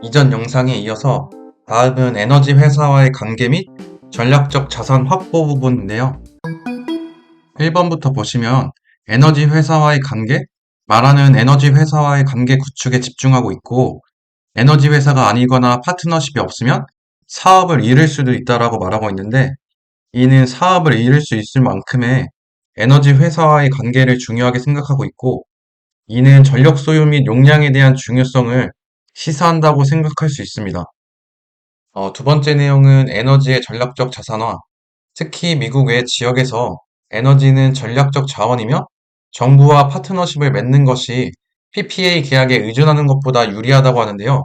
이전 영상에 이어서 다음은 에너지 회사와의 관계 및 전략적 자산 확보 부분인데요. 1번부터 보시면 에너지 회사와의 관계, 말하는 에너지 회사와의 관계 구축에 집중하고 있고, 에너지 회사가 아니거나 파트너십이 없으면 사업을 잃을 수도 있다라고 말하고 있는데, 이는 사업을 잃을 수 있을 만큼의 에너지 회사와의 관계를 중요하게 생각하고 있고, 이는 전력 소요 및 용량에 대한 중요성을 시사한다고 생각할 수 있습니다. 두 번째 내용은 에너지의 전략적 자산화. 특히 미국 외 지역에서 에너지는 전략적 자원이며 정부와 파트너십을 맺는 것이 PPA 계약에 의존하는 것보다 유리하다고 하는데요.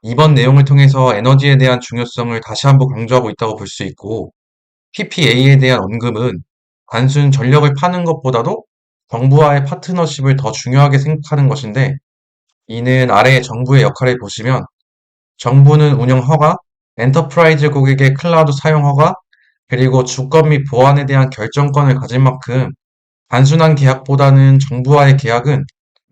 이번 내용을 통해서 에너지에 대한 중요성을 다시 한번 강조하고 있다고 볼 수 있고, PPA에 대한 언급은 단순 전력을 파는 것보다도 정부와의 파트너십을 더 중요하게 생각하는 것인데, 이는 아래의 정부의 역할을 보시면 정부는 운영 허가, 엔터프라이즈 고객의 클라우드 사용 허가, 그리고 주권 및 보안에 대한 결정권을 가진 만큼 단순한 계약보다는 정부와의 계약은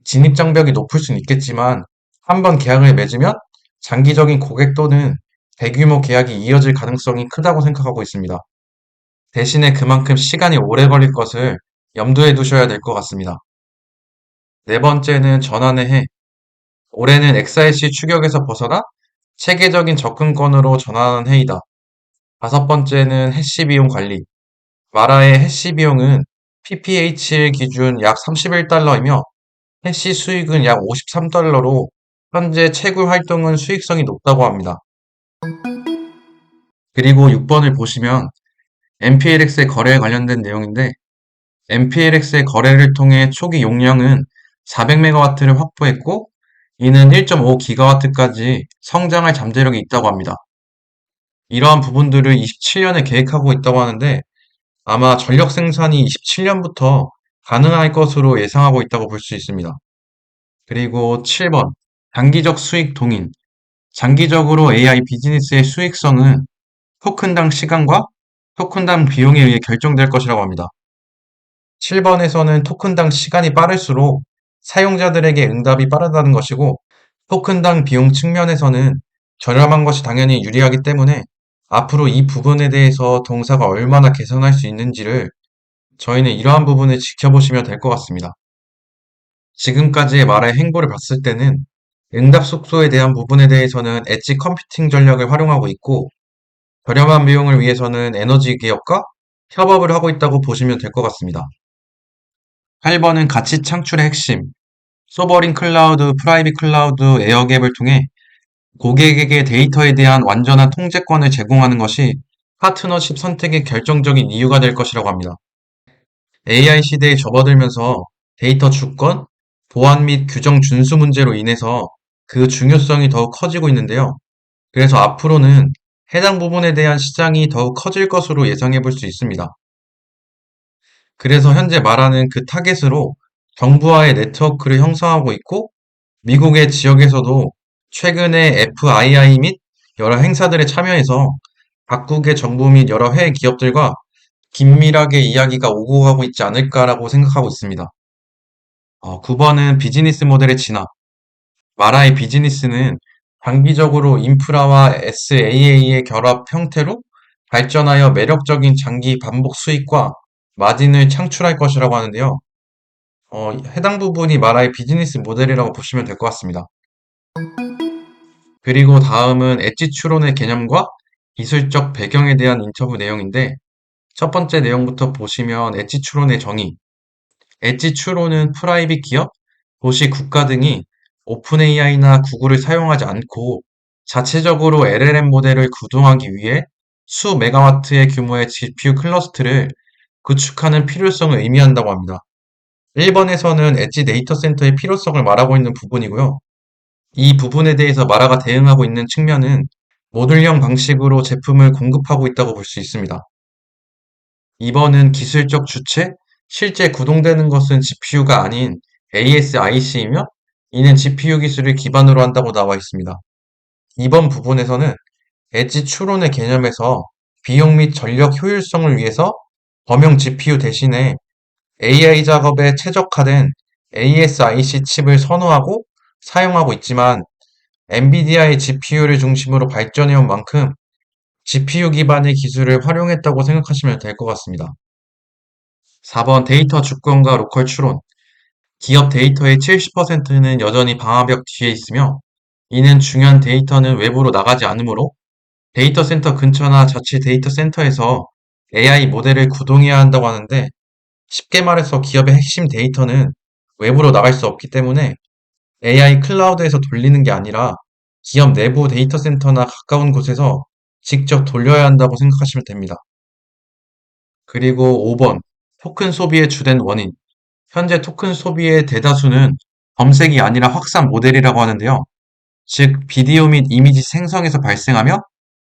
진입 장벽이 높을 수는 있겠지만 한 번 계약을 맺으면 장기적인 고객 또는 대규모 계약이 이어질 가능성이 크다고 생각하고 있습니다. 대신에 그만큼 시간이 오래 걸릴 것을 염두에 두셔야 될 것 같습니다. 네 번째는 전환의 해. 올해는 XRC 추격에서 벗어나 체계적인 접근권으로 전환하는 해이다. 다섯 번째는 해시 비용 관리. 마라의 해시 비용은 PPH 기준 약 31달러이며 해시 수익은 약 53달러로 현재 채굴 활동은 수익성이 높다고 합니다. 그리고 6번을 보시면 MPLX의 거래에 관련된 내용인데 MPLX의 거래를 통해 초기 용량은 400메가와트를 확보했고 이는 1.5기가와트까지 성장할 잠재력이 있다고 합니다. 이러한 부분들을 27년에 계획하고 있다고 하는데 아마 전력 생산이 27년부터 가능할 것으로 예상하고 있다고 볼 수 있습니다. 그리고 7번, 장기적 수익 동인. 장기적으로 AI 비즈니스의 수익성은 토큰당 시간과 토큰당 비용에 의해 결정될 것이라고 합니다. 7번에서는 토큰당 시간이 빠를수록 사용자들에게 응답이 빠르다는 것이고, 토큰당 비용 측면에서는 저렴한 것이 당연히 유리하기 때문에 앞으로 이 부분에 대해서 동사가 얼마나 개선할 수 있는지를 저희는 이러한 부분을 지켜보시면 될 것 같습니다. 지금까지의 말의 행보를 봤을 때는 응답 속도에 대한 부분에 대해서는 엣지 컴퓨팅 전략을 활용하고 있고, 저렴한 비용을 위해서는 에너지 기업과 협업을 하고 있다고 보시면 될 것 같습니다. 8번은 가치 창출의 핵심, 소버린 클라우드, 프라이빗 클라우드, 에어갭을 통해 고객에게 데이터에 대한 완전한 통제권을 제공하는 것이 파트너십 선택의 결정적인 이유가 될 것이라고 합니다. AI 시대에 접어들면서 데이터 주권, 보안 및 규정 준수 문제로 인해서 그 중요성이 더욱 커지고 있는데요. 그래서 앞으로는 해당 부분에 대한 시장이 더욱 커질 것으로 예상해 볼 수 있습니다. 그래서 현재 말하는 그 타겟으로 정부와의 네트워크를 형성하고 있고, 미국의 지역에서도 최근에 FII 및 여러 행사들에 참여해서 각국의 정부 및 여러 해외 기업들과 긴밀하게 이야기가 오고 가고 있지 않을까라고 생각하고 있습니다. 9번은 비즈니스 모델의 진화. 마라의 비즈니스는 장기적으로 인프라와 SaaA의 결합 형태로 발전하여 매력적인 장기 반복 수익과 마진을 창출할 것이라고 하는데요. 해당 부분이 마라의 비즈니스 모델이라고 보시면 될 것 같습니다. 그리고 다음은 엣지 추론의 개념과 기술적 배경에 대한 인터뷰 내용인데, 첫 번째 내용부터 보시면 엣지 추론의 정의. 엣지 추론은 프라이빗 기업, 도시 국가 등이 오픈 AI나 구글을 사용하지 않고 자체적으로 LLM 모델을 구동하기 위해 수 메가와트의 규모의 GPU 클러스터를 구축하는 필요성을 의미한다고 합니다. 1번에서는 엣지 데이터 센터의 필요성을 말하고 있는 부분이고요. 이 부분에 대해서 마라가 대응하고 있는 측면은 모듈형 방식으로 제품을 공급하고 있다고 볼 수 있습니다. 2번은 기술적 주체, 실제 구동되는 것은 GPU가 아닌 ASIC이며 이는 GPU 기술을 기반으로 한다고 나와 있습니다. 이번 부분에서는 엣지 추론의 개념에서 비용 및 전력 효율성을 위해서 범용 GPU 대신에 AI 작업에 최적화된 ASIC 칩을 선호하고 사용하고 있지만 엔비디아의 GPU를 중심으로 발전해온 만큼 GPU 기반의 기술을 활용했다고 생각하시면 될 것 같습니다. 4번 데이터 주권과 로컬 추론. 기업 데이터의 70%는 여전히 방화벽 뒤에 있으며 이는 중요한 데이터는 외부로 나가지 않으므로 데이터 센터 근처나 자치 데이터 센터에서 AI 모델을 구동해야 한다고 하는데 쉽게 말해서 기업의 핵심 데이터는 외부로 나갈 수 없기 때문에 AI 클라우드에서 돌리는 게 아니라 기업 내부 데이터 센터나 가까운 곳에서 직접 돌려야 한다고 생각하시면 됩니다. 그리고 5번 토큰 소비의 주된 원인. 현재 토큰 소비의 대다수는 검색이 아니라 확산 모델이라고 하는데요. 즉, 비디오 및 이미지 생성에서 발생하며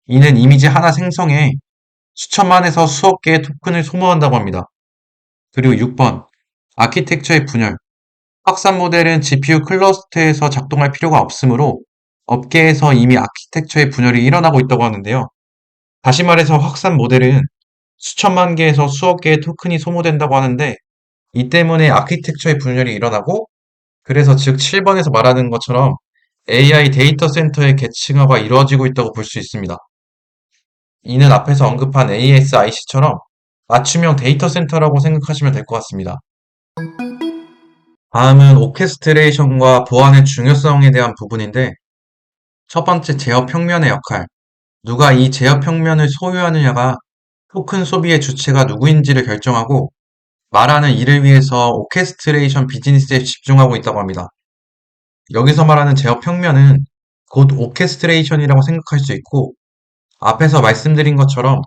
이는 이미지 하나 생성에 수천만에서 수억 개의 토큰을 소모한다고 합니다. 그리고 6번 아키텍처의 분열. 확산 모델은 GPU 클러스터에서 작동할 필요가 없으므로 업계에서 이미 아키텍처의 분열이 일어나고 있다고 하는데요. 다시 말해서 확산 모델은 수천만 개에서 수억 개의 토큰이 소모된다고 하는데 이 때문에 아키텍처의 분열이 일어나고 그래서 즉 7번에서 말하는 것처럼 AI 데이터 센터의 계층화가 이루어지고 있다고 볼 수 있습니다. 이는 앞에서 언급한 ASIC처럼 맞춤형 데이터 센터라고 생각하시면 될 것 같습니다. 다음은 오케스트레이션과 보안의 중요성에 대한 부분인데 첫 번째 제어 평면의 역할. 누가 이 제어 평면을 소유하느냐가 토큰 소비의 주체가 누구인지를 결정하고 말하는 이를 위해서 오케스트레이션 비즈니스에 집중하고 있다고 합니다. 여기서 말하는 제어 평면은 곧 오케스트레이션이라고 생각할 수 있고 앞에서 말씀드린 것처럼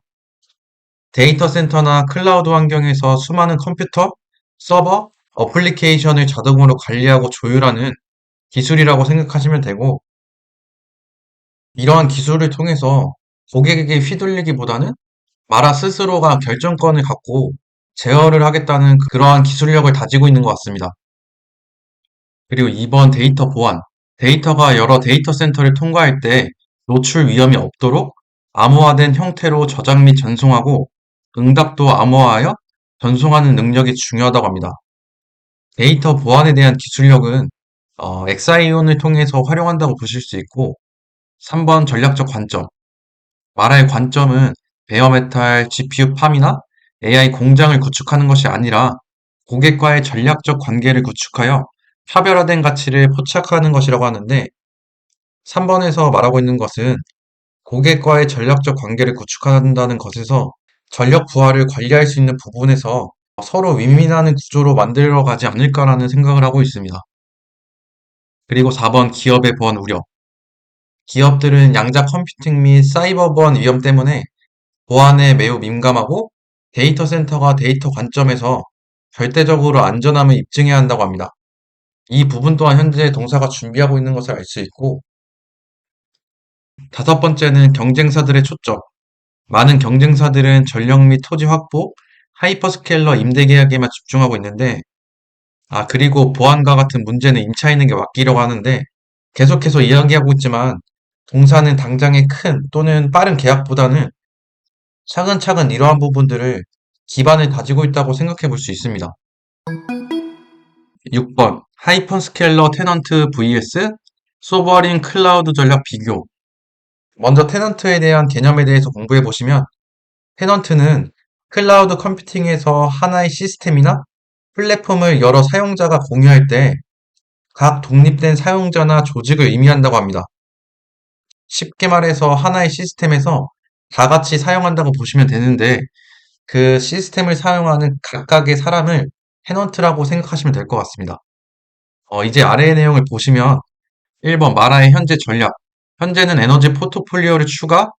데이터 센터나 클라우드 환경에서 수많은 컴퓨터, 서버, 어플리케이션을 자동으로 관리하고 조율하는 기술이라고 생각하시면 되고 이러한 기술을 통해서 고객에게 휘둘리기보다는 마라 스스로가 결정권을 갖고 제어를 하겠다는 그러한 기술력을 다지고 있는 것 같습니다. 그리고 2번 데이터 보안. 데이터가 여러 데이터 센터를 통과할 때 노출 위험이 없도록 암호화된 형태로 저장 및 전송하고 응답도 암호화하여 전송하는 능력이 중요하다고 합니다. 데이터 보안에 대한 기술력은 엑사이온을 통해서 활용한다고 보실 수 있고 3번 전략적 관점. 말할 관점은 베어메탈, GPU 팜이나 AI 공장을 구축하는 것이 아니라 고객과의 전략적 관계를 구축하여 차별화된 가치를 포착하는 것이라고 하는데 3번에서 말하고 있는 것은 고객과의 전략적 관계를 구축한다는 것에서 전력 부하를 관리할 수 있는 부분에서 서로 윈윈하는 구조로 만들어 가지 않을까라는 생각을 하고 있습니다. 그리고 4번 기업의 보안 우려. 기업들은 양자 컴퓨팅 및 사이버 보안 위험 때문에 보안에 매우 민감하고 데이터 센터가 데이터 관점에서 절대적으로 안전함을 입증해야 한다고 합니다. 이 부분 또한 현재 동사가 준비하고 있는 것을 알 수 있고, 다섯 번째는 경쟁사들의 초점. 많은 경쟁사들은 전력 및 토지 확보, 하이퍼스케일러 임대 계약에만 집중하고 있는데, 그리고 보안과 같은 문제는 임차인에게 맡기려고 하는데, 계속해서 이야기하고 있지만, 동사는 당장의 큰 또는 빠른 계약보다는 차근차근 이러한 부분들을 기반을 다지고 있다고 생각해 볼 수 있습니다. 6번 하이퍼스케일러 테넌트 vs 소버린 클라우드 전략 비교. 먼저 테넌트에 대한 개념에 대해서 공부해 보시면 테넌트는 클라우드 컴퓨팅에서 하나의 시스템이나 플랫폼을 여러 사용자가 공유할 때 각 독립된 사용자나 조직을 의미한다고 합니다. 쉽게 말해서 하나의 시스템에서 다 같이 사용한다고 보시면 되는데 그 시스템을 사용하는 각각의 사람을 테넌트라고 생각하시면 될 것 같습니다. 이제 아래의 내용을 보시면 1번 마라의 현재 전략. 현재는 에너지 포트폴리오를 추가,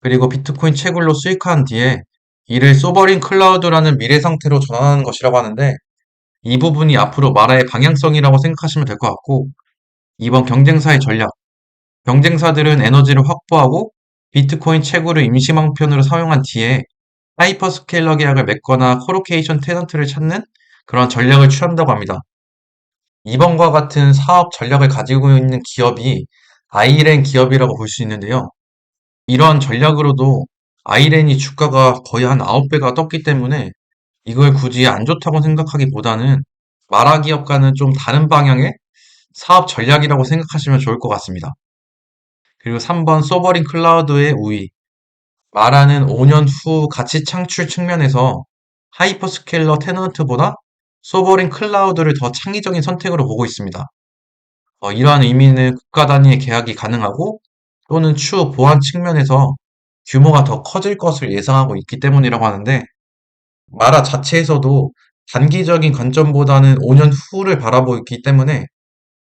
그리고 비트코인 채굴로 수익화한 뒤에 이를 소버린 클라우드라는 미래 상태로 전환하는 것이라고 하는데 이 부분이 앞으로 마라의 방향성이라고 생각하시면 될 것 같고 2번 경쟁사의 전략. 경쟁사들은 에너지를 확보하고 비트코인 채굴을 임시방편으로 사용한 뒤에 하이퍼스케일러 계약을 맺거나 코로케이션 테넌트를 찾는 그런 전략을 취한다고 합니다. 이번과 같은 사업 전략을 가지고 있는 기업이 아이렌 기업이라고 볼 수 있는데요. 이러한 전략으로도 아이렌이 주가가 거의 한 9배가 떴기 때문에 이걸 굳이 안 좋다고 생각하기보다는 마라 기업과는 좀 다른 방향의 사업 전략이라고 생각하시면 좋을 것 같습니다. 그리고 3번 소버린 클라우드의 우위. 마라는 5년 후 가치 창출 측면에서 하이퍼스케일러 테넌트보다 소버린 클라우드를 더 창의적인 선택으로 보고 있습니다. 이러한 의미는 국가 단위의 계약이 가능하고 또는 추후 보안 측면에서 규모가 더 커질 것을 예상하고 있기 때문이라고 하는데, 마라 자체에서도 단기적인 관점보다는 5년 후를 바라보고 있기 때문에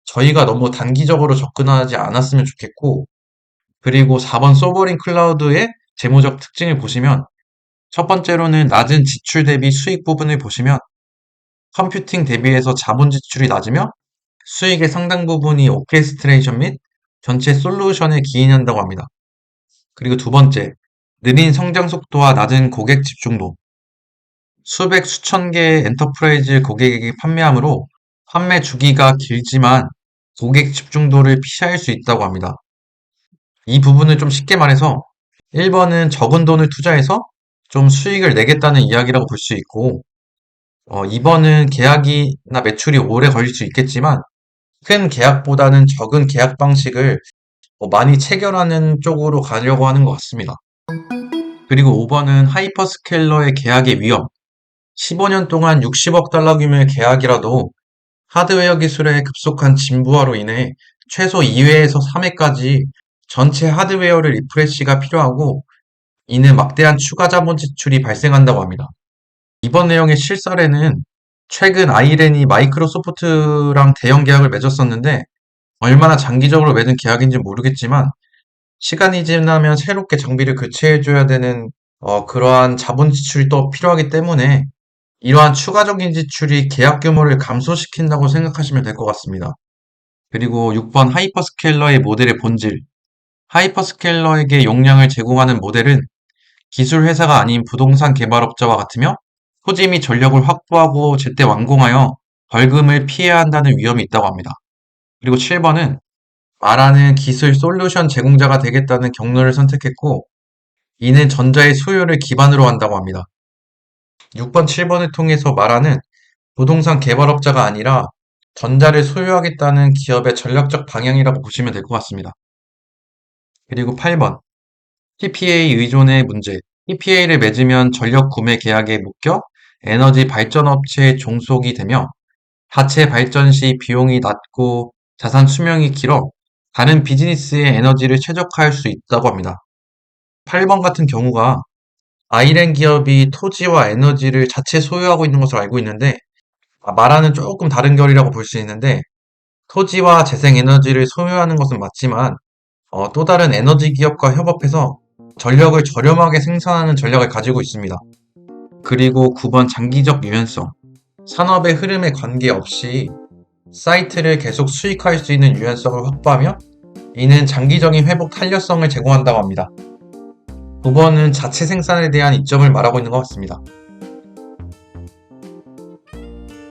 저희가 너무 단기적으로 접근하지 않았으면 좋겠고, 그리고 4번 소버린 클라우드의 재무적 특징을 보시면, 첫 번째로는 낮은 지출 대비 수익 부분을 보시면 컴퓨팅 대비해서 자본 지출이 낮으며 수익의 상당 부분이 오케스트레이션 및 전체 솔루션에 기인한다고 합니다. 그리고 두 번째, 느린 성장 속도와 낮은 고객 집중도. 수백 수천 개의 엔터프라이즈 고객에게 판매하므로 판매 주기가 길지만 고객 집중도를 피할 수 있다고 합니다. 이 부분을 좀 쉽게 말해서 1번은 적은 돈을 투자해서 좀 수익을 내겠다는 이야기라고 볼 수 있고, 2번은 계약이나 매출이 오래 걸릴 수 있겠지만 큰 계약보다는 적은 계약 방식을 많이 체결하는 쪽으로 가려고 하는 것 같습니다. 그리고 5번은 하이퍼스케일러의 계약의 위험. 15년 동안 60억 달러 규모의 계약이라도 하드웨어 기술의 급속한 진부화로 인해 최소 2회에서 3회까지 전체 하드웨어를 리프레시가 필요하고, 이는 막대한 추가 자본 지출이 발생한다고 합니다. 이번 내용의 실사례는 최근 아이렌이 마이크로소프트랑 대형 계약을 맺었었는데, 얼마나 장기적으로 맺은 계약인지 모르겠지만 시간이 지나면 새롭게 장비를 교체해줘야 되는 그러한 자본 지출이 또 필요하기 때문에 이러한 추가적인 지출이 계약 규모를 감소시킨다고 생각하시면 될 것 같습니다. 그리고 6번 하이퍼스케일러의 모델의 본질. 하이퍼스케일러에게 용량을 제공하는 모델은 기술 회사가 아닌 부동산 개발업자와 같으며 토지 및 전력을 확보하고 제때 완공하여 벌금을 피해야 한다는 위험이 있다고 합니다. 그리고 7번은 마라는 기술 솔루션 제공자가 되겠다는 경로를 선택했고, 이는 전자의 수요를 기반으로 한다고 합니다. 6번, 7번을 통해서 마라는 부동산 개발업자가 아니라 전자를 소유하겠다는 기업의 전략적 방향이라고 보시면 될 것 같습니다. 그리고 8번, PPA 의존의 문제. PPA를 맺으면 전력 구매 계약에 묶여 에너지 발전 업체의 종속이 되며 하체 발전 시 비용이 낮고 자산 수명이 길어 다른 비즈니스의 에너지를 최적화할 수 있다고 합니다. 8번 같은 경우가 아이렌 기업이 토지와 에너지를 자체 소유하고 있는 것으로 알고 있는데, 마라는 조금 다른 결이라고 볼 수 있는데, 토지와 재생에너지를 소유하는 것은 맞지만 또 다른 에너지 기업과 협업해서 전력을 저렴하게 생산하는 전략을 가지고 있습니다. 그리고 9번 장기적 유연성. 산업의 흐름에 관계없이 사이트를 계속 수익할 수 있는 유연성을 확보하며 이는 장기적인 회복 탄력성을 제공한다고 합니다. 9번은 자체 생산에 대한 이점을 말하고 있는 것 같습니다.